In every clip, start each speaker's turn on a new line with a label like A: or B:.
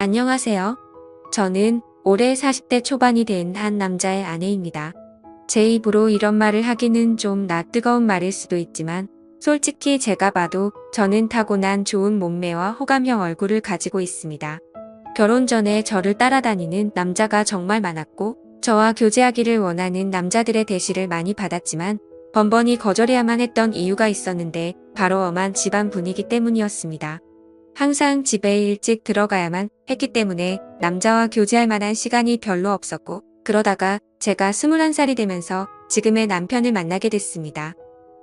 A: 안녕하세요. 저는 올해 40대 초반이 된 한 남자의 아내입니다. 제 입으로 이런 말을 하기는 좀 낯뜨거운 말일 수도 있지만 솔직히 제가 봐도 저는 타고난 좋은 몸매와 호감형 얼굴을 가지고 있습니다. 결혼 전에 저를 따라다니는 남자가 정말 많았고 저와 교제하기를 원하는 남자들의 대시를 많이 받았지만 번번이 거절해야만 했던 이유가 있었는데 바로 엄한 집안 분위기 때문이었습니다. 항상 집에 일찍 들어가야만 했기 때문에 남자와 교제할 만한 시간이 별로 없었고 그러다가 제가 21살이 되면서 지금의 남편을 만나게 됐습니다.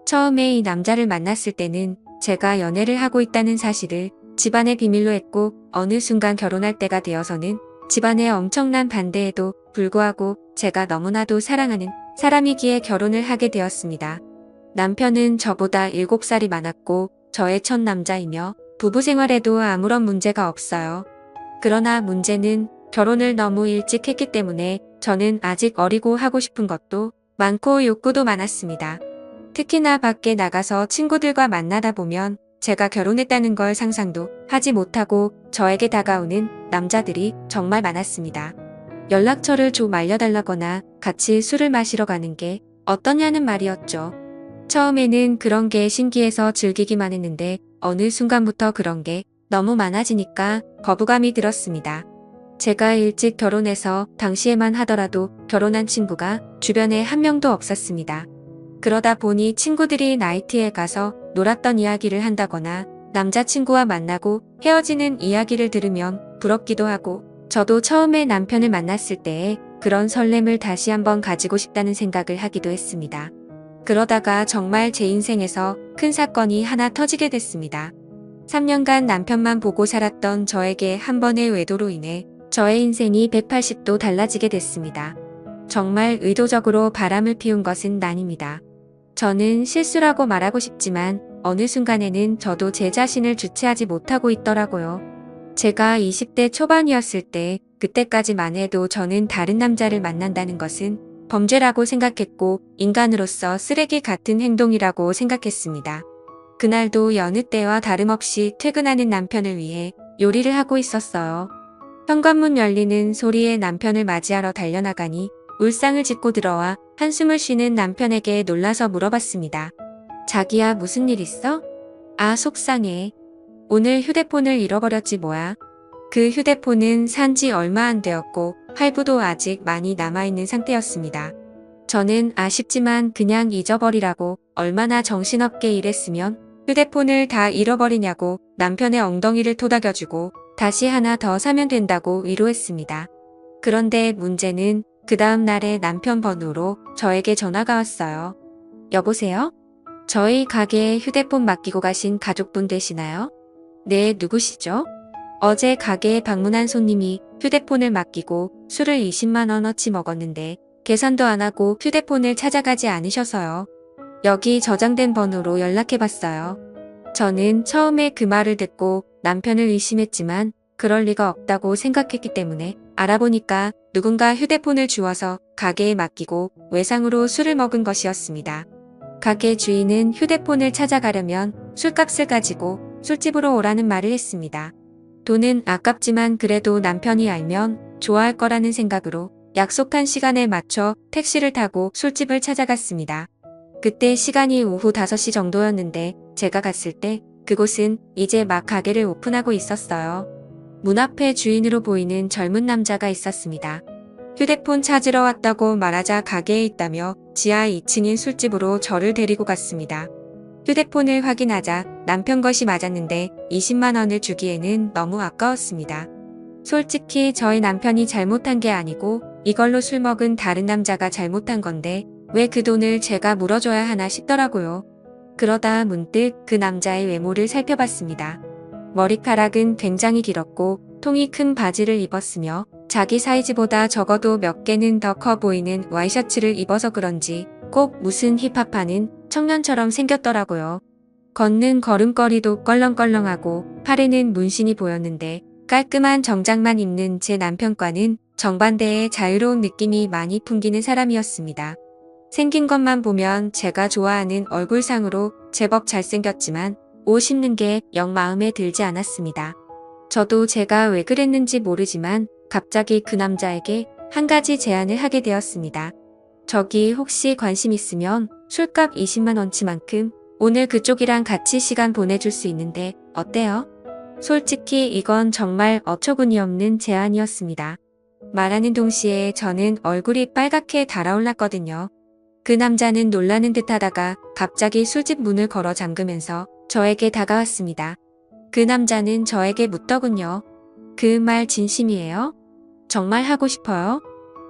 A: 처음에 이 남자를 만났을 때는 제가 연애를 하고 있다는 사실을 집안에 비밀로 했고 어느 순간 결혼할 때가 되어서는 집안의 엄청난 반대에도 불구하고 제가 너무나도 사랑하는 사람이기에 결혼을 하게 되었습니다. 남편은 저보다 7살이 많았고 저의 첫 남자이며 부부 생활에도 아무런 문제가 없어요. 그러나 문제는 결혼을 너무 일찍 했기 때문에 저는 아직 어리고 하고 싶은 것도 많고 욕구도 많았습니다. 특히나 밖에 나가서 친구들과 만나다 보면 제가 결혼했다는 걸 상상도 하지 못하고 저에게 다가오는 남자들이 정말 많았습니다. 연락처를 좀 알려달라거나 같이 술을 마시러 가는 게 어떠냐는 말이었죠. 처음에는 그런 게 신기해서 즐기기만 했는데 어느 순간부터 그런 게 너무 많아지니까 거부감이 들었습니다. 제가 일찍 결혼해서 당시에만 하더라도 결혼한 친구가 주변에 한 명도 없었습니다. 그러다 보니 친구들이 나이트에 가서 놀았던 이야기를 한다거나 남자친구와 만나고 헤어지는 이야기를 들으면 부럽기도 하고 저도 처음에 남편을 만났을 때에 그런 설렘을 다시 한번 가지고 싶다는 생각을 하기도 했습니다. 그러다가 정말 제 인생에서 큰 사건이 하나 터지게 됐습니다. 3년간 남편만 보고 살았던 저에게 한 번의 외도로 인해 저의 인생이 180도 달라지게 됐습니다. 정말 의도적으로 바람을 피운 것은 아닙니다. 저는 실수라고 말하고 싶지만 어느 순간에는 저도 제 자신을 주체하지 못하고 있더라고요. 제가 20대 초반이었을 때 그때까지만 해도 저는 다른 남자를 만난다는 것은 범죄라고 생각했고 인간으로서 쓰레기 같은 행동이라고 생각했습니다. 그날도 여느 때와 다름없이 퇴근하는 남편을 위해 요리를 하고 있었어요. 현관문 열리는 소리에 남편을 맞이하러 달려나가니 울상을 짚고 들어와 한숨을 쉬는 남편에게 놀라서 물어봤습니다. 자기야, 무슨 일 있어? 아, 속상해. 오늘 휴대폰을 잃어버렸지 뭐야. 그 휴대폰은 산지 얼마 안 되었고 할부도 아직 많이 남아있는 상태였습니다. 저는 아쉽지만 그냥 잊어버리라고 얼마나 정신없게 일했으면 휴대폰을 다 잃어버리냐고 남편의 엉덩이를 토닥여주고 다시 하나 더 사면 된다고 위로했습니다. 그런데 문제는 그 다음 날에 남편 번호로 저에게 전화가 왔어요. 여보세요? 저희 가게에 휴대폰 맡기고 가신 가족분 되시나요? 네, 누구시죠? 어제 가게에 방문한 손님이 휴대폰을 맡기고 술을 20만 원어치 먹었는데 계산도 안 하고 휴대폰을 찾아가지 않으셔서요. 여기 저장된 번호로 연락해봤어요. 저는 처음에 그 말을 듣고 남편을 의심했지만 그럴 리가 없다고 생각했기 때문에 알아보니까 누군가 휴대폰을 주워서 가게에 맡기고 외상으로 술을 먹은 것이었습니다. 가게 주인은 휴대폰을 찾아가려면 술값을 가지고 술집으로 오라는 말을 했습니다. 돈은 아깝지만 그래도 남편이 알면 좋아할 거라는 생각으로 약속한 시간에 맞춰 택시를 타고 술집을 찾아갔습니다. 그때 시간이 오후 5시 정도였는데 제가 갔을 때 그곳은 이제 막 가게를 오픈하고 있었어요. 문 앞에 주인으로 보이는 젊은 남자가 있었습니다. 휴대폰 찾으러 왔다고 말하자 가게에 있다며 지하 2층인 술집으로 저를 데리고 갔습니다. 휴대폰을 확인하자 남편 것이 맞았는데 20만 원을 주기에는 너무 아까웠습니다. 솔직히 저희 남편이 잘못한 게 아니고 이걸로 술 먹은 다른 남자가 잘못한 건데 왜 그 돈을 제가 물어줘야 하나 싶더라고요. 그러다 문득 그 남자의 외모를 살펴봤습니다. 머리카락은 굉장히 길었고 통이 큰 바지를 입었으며 자기 사이즈보다 적어도 몇 개는 더 커 보이는 와이셔츠를 입어서 그런지 꼭 무슨 힙합하는 청년처럼 생겼더라고요. 걷는 걸음걸이도 껄렁껄렁하고 팔에는 문신이 보였는데 깔끔한 정장만 입는 제 남편과는 정반대의 자유로운 느낌이 많이 풍기는 사람이었습니다. 생긴 것만 보면 제가 좋아하는 얼굴상으로 제법 잘생겼지만 옷 입는 게 영 마음에 들지 않았습니다. 저도 제가 왜 그랬는지 모르지만 갑자기 그 남자에게 한 가지 제안을 하게 되었습니다. 저기 혹시 관심 있으면 술값 20만 원치만큼 오늘 그쪽이랑 같이 시간 보내줄 수 있는데 어때요? 솔직히 이건 정말 어처구니 없는 제안이었습니다. 말하는 동시에 저는 얼굴이 빨갛게 달아올랐거든요. 그 남자는 놀라는 듯 하다가 갑자기 술집 문을 걸어 잠그면서 저에게 다가왔습니다. 그 남자는 저에게 묻더군요. 그 말 진심이에요? 정말 하고 싶어요?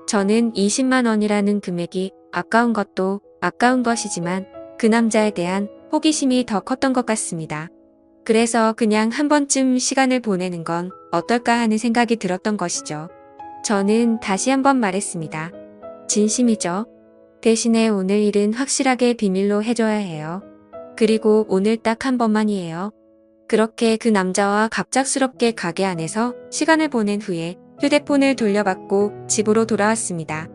A: 저는 20만 원이라는 금액이 아까운 것도 아까운 것이지만 그 남자에 대한 호기심이 더 컸던 것 같습니다. 그래서 그냥 한 번쯤 시간을 보내는 건 어떨까 하는 생각이 들었던 것이죠. 저는 다시 한번 말했습니다. 진심이죠. 대신에 오늘 일은 확실하게 비밀로 해줘야 해요. 그리고 오늘 딱 한 번만이에요. 그렇게 그 남자와 갑작스럽게 가게 안에서 시간을 보낸 후에 휴대폰을 돌려받고 집으로 돌아왔습니다.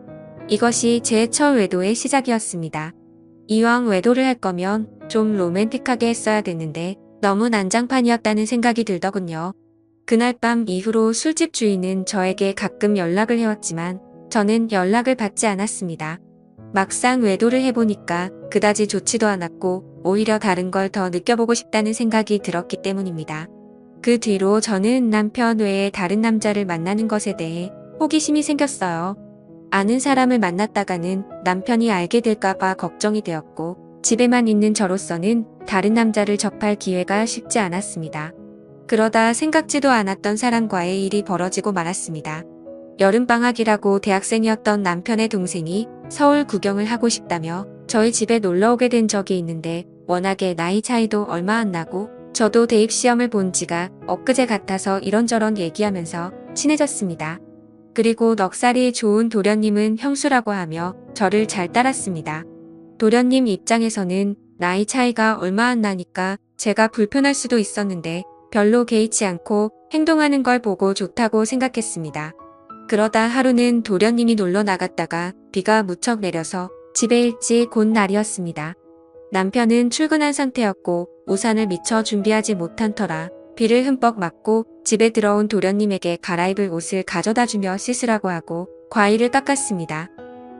A: 이것이 제 첫 외도의 시작이었습니다. 이왕 외도를 할 거면 좀 로맨틱하게 했어야 됐는데 너무 난장판이었다는 생각이 들더군요. 그날 밤 이후로 술집 주인은 저에게 가끔 연락을 해왔지만 저는 연락을 받지 않았습니다. 막상 외도를 해보니까 그다지 좋지도 않았고 오히려 다른 걸 더 느껴보고 싶다는 생각이 들었기 때문입니다. 그 뒤로 저는 남편 외에 다른 남자를 만나는 것에 대해 호기심이 생겼어요. 아는 사람을 만났다가는 남편이 알게 될까봐 걱정이 되었고 집에만 있는 저로서는 다른 남자를 접할 기회가 쉽지 않았습니다. 그러다 생각지도 않았던 사람과의 일이 벌어지고 말았습니다. 여름방학이라고 대학생이었던 남편의 동생이 서울 구경을 하고 싶다며 저희 집에 놀러 오게 된 적이 있는데 워낙에 나이 차이도 얼마 안 나고 저도 대입시험을 본 지가 엊그제 같아서 이런저런 얘기하면서 친해졌습니다. 그리고 넉살이 좋은 도련님은 형수라고 하며 저를 잘 따랐습니다. 도련님 입장에서는 나이 차이가 얼마 안 나니까 제가 불편할 수도 있었는데 별로 개의치 않고 행동하는 걸 보고 좋다고 생각했습니다. 그러다 하루는 도련님이 놀러 나갔다가 비가 무척 내려서 집에 일찍 온 날이었습니다. 남편은 출근한 상태였고 우산을 미처 준비하지 못한 터라 비를 흠뻑 맞고 집에 들어온 도련님에게 갈아입을 옷을 가져다 주며 씻으라고 하고 과일을 깎았습니다.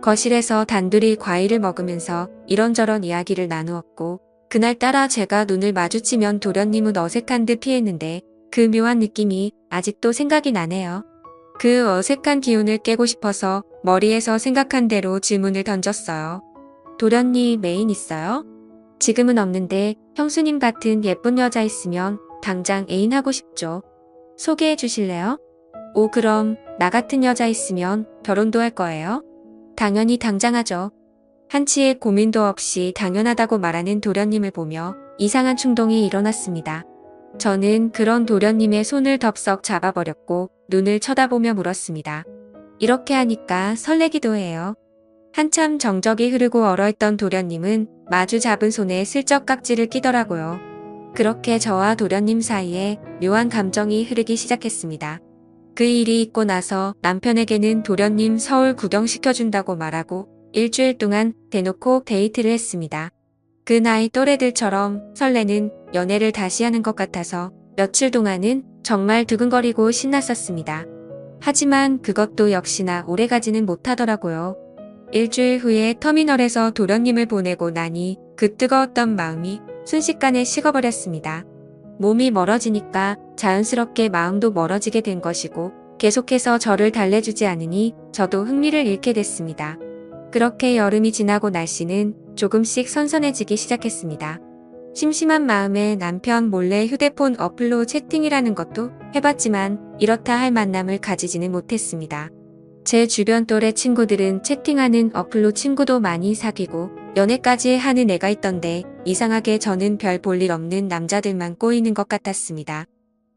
A: 거실에서 단둘이 과일을 먹으면서 이런저런 이야기를 나누었고 그날따라 제가 눈을 마주치면 도련님은 어색한 듯 피했는데 그 묘한 느낌이 아직도 생각이 나네요. 그 어색한 기운을 깨고 싶어서 머리에서 생각한 대로 질문을 던졌어요. 도련님 애인 있어요? 지금은 없는데 형수님 같은 예쁜 여자 있으면 당장 애인 하고 싶죠. 소개해 주실래요? 오, 그럼 나 같은 여자 있으면 결혼도 할 거예요? 당연히 당장 하죠. 한치의 고민도 없이 당연하다고 말하는 도련님을 보며 이상한 충동이 일어났습니다. 저는 그런 도련님의 손을 덥석 잡아버렸고 눈을 쳐다보며 물었습니다. 이렇게 하니까 설레기도 해요. 한참 정적이 흐르고 얼어있던 도련님은 마주 잡은 손에 슬쩍 깍지를 끼더라고요. 그렇게 저와 도련님 사이에 묘한 감정이 흐르기 시작했습니다. 그 일이 있고 나서 남편에게는 도련님 서울 구경시켜준다고 말하고 일주일 동안 대놓고 데이트를 했습니다. 그 나이 또래들처럼 설레는 연애를 다시 하는 것 같아서 며칠 동안은 정말 두근거리고 신났었습니다. 하지만 그것도 역시나 오래가지는 못하더라고요. 일주일 후에 터미널에서 도련님을 보내고 나니 그 뜨거웠던 마음이 순식간에 식어버렸습니다. 몸이 멀어지니까 자연스럽게 마음도 멀어지게 된 것이고 계속해서 저를 달래주지 않으니 저도 흥미를 잃게 됐습니다. 그렇게 여름이 지나고 날씨는 조금씩 선선해지기 시작했습니다. 심심한 마음에 남편 몰래 휴대폰 어플로 채팅이라는 것도 해봤지만 이렇다 할 만남을 가지지는 못했습니다. 제 주변 또래 친구들은 채팅하는 어플로 친구도 많이 사귀고 연애까지 하는 애가 있던데 이상하게 저는 별 볼 일 없는 남자들만 꼬이는 것 같았습니다.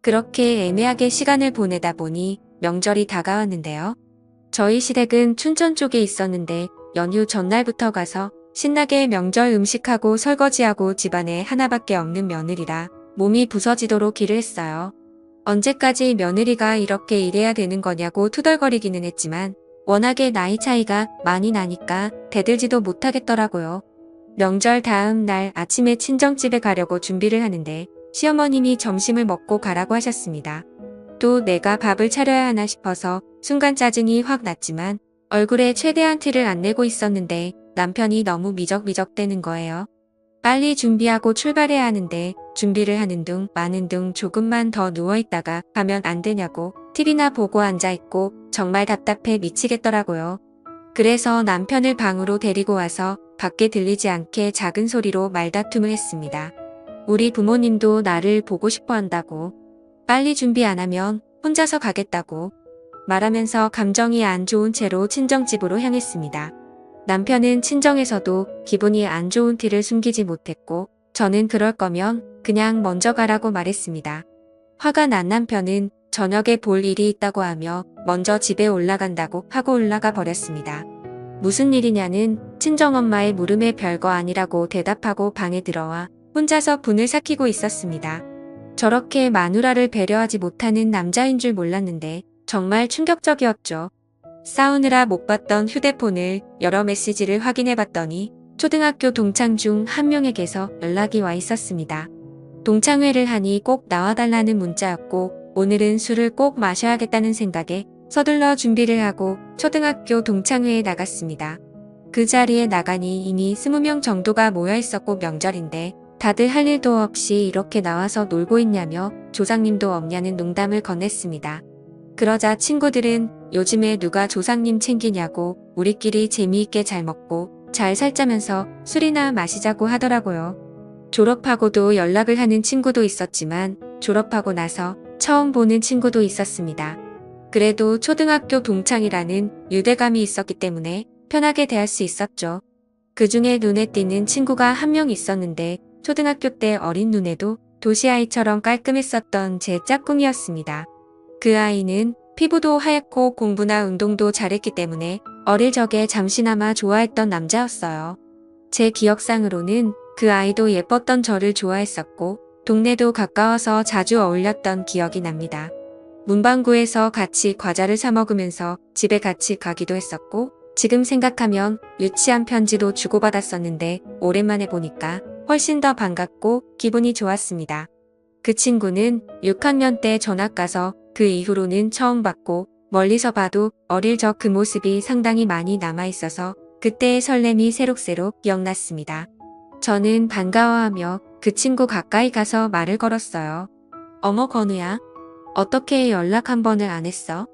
A: 그렇게 애매하게 시간을 보내다 보니 명절이 다가왔는데요. 저희 시댁은 춘천 쪽에 있었는데 연휴 전날부터 가서 신나게 명절 음식하고 설거지하고 집안에 하나밖에 없는 며느리라 몸이 부서지도록 일을 했어요. 언제까지 며느리가 이렇게 일해야 되는 거냐고 투덜거리기는 했지만 워낙에 나이 차이가 많이 나니까 대들지도 못하겠더라고요. 명절 다음 날 아침에 친정집에 가려고 준비를 하는데 시어머님이 점심을 먹고 가라고 하셨습니다. 또 내가 밥을 차려야 하나 싶어서 순간 짜증이 확 났지만 얼굴에 최대한 티를 안 내고 있었는데 남편이 너무 미적미적대는 거예요. 빨리 준비하고 출발해야 하는데 준비를 하는 둥 마는 둥 조금만 더 누워있다가 가면 안 되냐고 TV나 보고 앉아있고 정말 답답해 미치겠더라고요. 그래서 남편을 방으로 데리고 와서 밖에 들리지 않게 작은 소리로 말다툼을 했습니다. 우리 부모님도 나를 보고 싶어 한다고. 빨리 준비 안 하면 혼자서 가겠다고. 말하면서 감정이 안 좋은 채로 친정집으로 향했습니다. 남편은 친정에서도 기분이 안 좋은 티를 숨기지 못했고 저는 그럴 거면 그냥 먼저 가라고 말했습니다. 화가 난 남편은 저녁에 볼 일이 있다고 하며 먼저 집에 올라간다고 하고 올라가 버렸습니다. 무슨 일이냐는 친정엄마의 물음에 별거 아니라고 대답하고 방에 들어와 혼자서 분을 삭히고 있었습니다. 저렇게 마누라를 배려하지 못하는 남자인 줄 몰랐는데 정말 충격적이었죠. 싸우느라 못 봤던 휴대폰을 여러 메시지를 확인해 봤더니 초등학교 동창 중 한 명에게서 연락이 와 있었습니다. 동창회를 하니 꼭 나와달라는 문자였고 오늘은 술을 꼭 마셔야겠다는 생각에 서둘러 준비를 하고 초등학교 동창회에 나갔습니다. 그 자리에 나가니 이미 20명 정도가 모여 있었고 명절인데 다들 할 일도 없이 이렇게 나와서 놀고 있냐며 조상님도 없냐는 농담을 건넸습니다. 그러자 친구들은 요즘에 누가 조상님 챙기냐고 우리끼리 재미있게 잘 먹고 잘 살자면서 술이나 마시자고 하더라고요. 졸업하고도 연락을 하는 친구도 있었지만 졸업하고 나서 처음 보는 친구도 있었습니다. 그래도 초등학교 동창이라는 유대감이 있었기 때문에 편하게 대할 수 있었죠. 그 중에 눈에 띄는 친구가 한 명 있었는데 초등학교 때 어린 눈에도 도시아이처럼 깔끔했었던 제 짝꿍이었습니다. 그 아이는 피부도 하얗고 공부나 운동도 잘했기 때문에 어릴 적에 잠시나마 좋아했던 남자였어요. 제 기억상으로는 그 아이도 예뻤던 저를 좋아했었고 동네도 가까워서 자주 어울렸던 기억이 납니다. 문방구에서 같이 과자를 사 먹으면서 집에 같이 가기도 했었고 지금 생각하면 유치한 편지도 주고받았었는데 오랜만에 보니까 훨씬 더 반갑고 기분이 좋았습니다. 그 친구는 6학년 때 전학 가서 그 이후로는 처음 봤고 멀리서 봐도 어릴 적 그 모습이 상당히 많이 남아있어서 그때의 설렘이 새록새록 기억났습니다. 저는 반가워하며 그 친구 가까이 가서 말을 걸었어요. 어머 건우야. 어떻게 연락 한 번을 안 했어?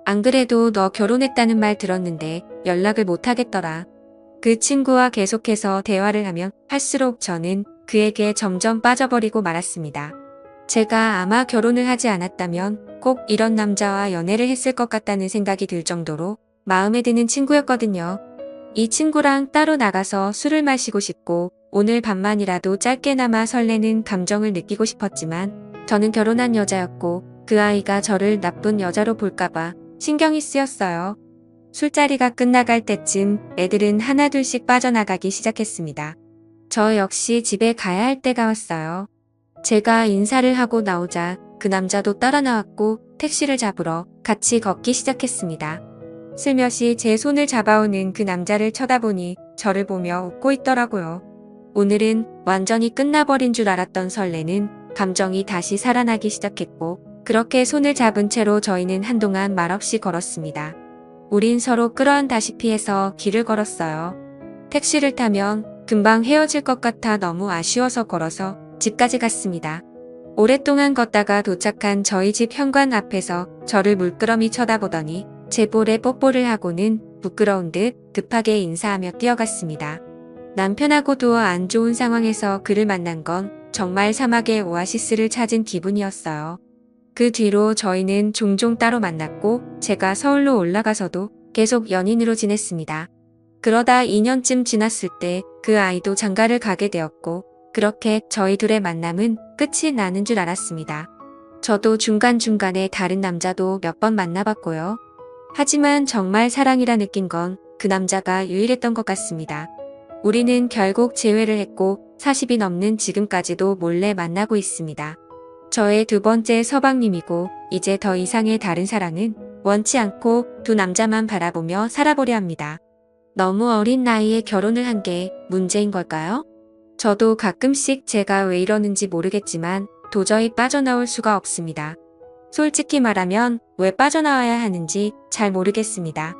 A: 안 그래도 너 결혼했다는 말 들었는데 연락을 못 하겠더라. 그 친구와 계속해서 대화를 하면 할수록 저는 그에게 점점 빠져버리고 말았습니다. 제가 아마 결혼을 하지 않았다면 꼭 이런 남자와 연애를 했을 것 같다는 생각이 들 정도로 마음에 드는 친구였거든요. 이 친구랑 따로 나가서 술을 마시고 싶고 오늘 밤만이라도 짧게나마 설레는 감정을 느끼고 싶었지만 저는 결혼한 여자였고 그 아이가 저를 나쁜 여자로 볼까봐 신경이 쓰였어요. 술자리가 끝나갈 때쯤 애들은 하나둘씩 빠져나가기 시작했습니다. 저 역시 집에 가야 할 때가 왔어요. 제가 인사를 하고 나오자 그 남자도 따라 나왔고 택시를 잡으러 같이 걷기 시작했습니다. 슬며시 제 손을 잡아오는 그 남자를 쳐다보니 저를 보며 웃고 있더라고요. 오늘은 완전히 끝나버린 줄 알았던 설레는 감정이 다시 살아나기 시작했고 그렇게 손을 잡은 채로 저희는 한동안 말없이 걸었습니다. 우린 서로 끌어안다시피 해서 길을 걸었어요. 택시를 타면 금방 헤어질 것 같아 너무 아쉬워서 걸어서 집까지 갔습니다. 오랫동안 걷다가 도착한 저희 집 현관 앞에서 저를 물끄러미 쳐다보더니 제 볼에 뽀뽀를 하고는 부끄러운 듯 급하게 인사하며 뛰어갔습니다. 남편하고도 안 좋은 상황에서 그를 만난 건 정말 사막의 오아시스를 찾은 기분이었어요. 그 뒤로 저희는 종종 따로 만났고 제가 서울로 올라가서도 계속 연인으로 지냈습니다. 그러다 2년쯤 지났을 때 그 아이도 장가를 가게 되었고 그렇게 저희 둘의 만남은 끝이 나는 줄 알았습니다. 저도 중간중간에 다른 남자도 몇 번 만나봤고요. 하지만 정말 사랑이라 느낀 건 그 남자가 유일했던 것 같습니다. 우리는 결국 재회를 했고 40이 넘는 지금까지도 몰래 만나고 있습니다. 저의 두 번째 서방님이고 이제 더 이상의 다른 사랑은 원치 않고 두 남자만 바라보며 살아보려 합니다. 너무 어린 나이에 결혼을 한 게 문제인 걸까요? 저도 가끔씩 제가 왜 이러는지 모르겠지만 도저히 빠져나올 수가 없습니다. 솔직히 말하면 왜 빠져나와야 하는지 잘 모르겠습니다.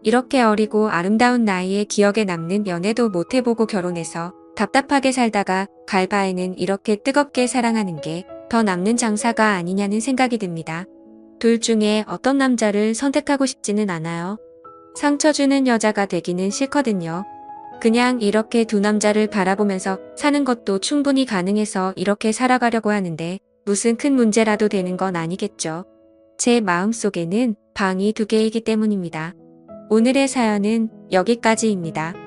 A: 이렇게 어리고 아름다운 나이에 기억에 남는 연애도 못 해보고 결혼해서 답답하게 살다가 갈 바에는 이렇게 뜨겁게 사랑하는 게 더 남는 장사가 아니냐는 생각이 듭니다. 둘 중에 어떤 남자를 선택하고 싶지는 않아요. 상처 주는 여자가 되기는 싫거든요. 그냥 이렇게 두 남자를 바라보면서 사는 것도 충분히 가능해서 이렇게 살아가려고 하는데 무슨 큰 문제라도 되는 건 아니겠죠. 제 마음속에는 방이 두 개이기 때문입니다. 오늘의 사연은 여기까지입니다.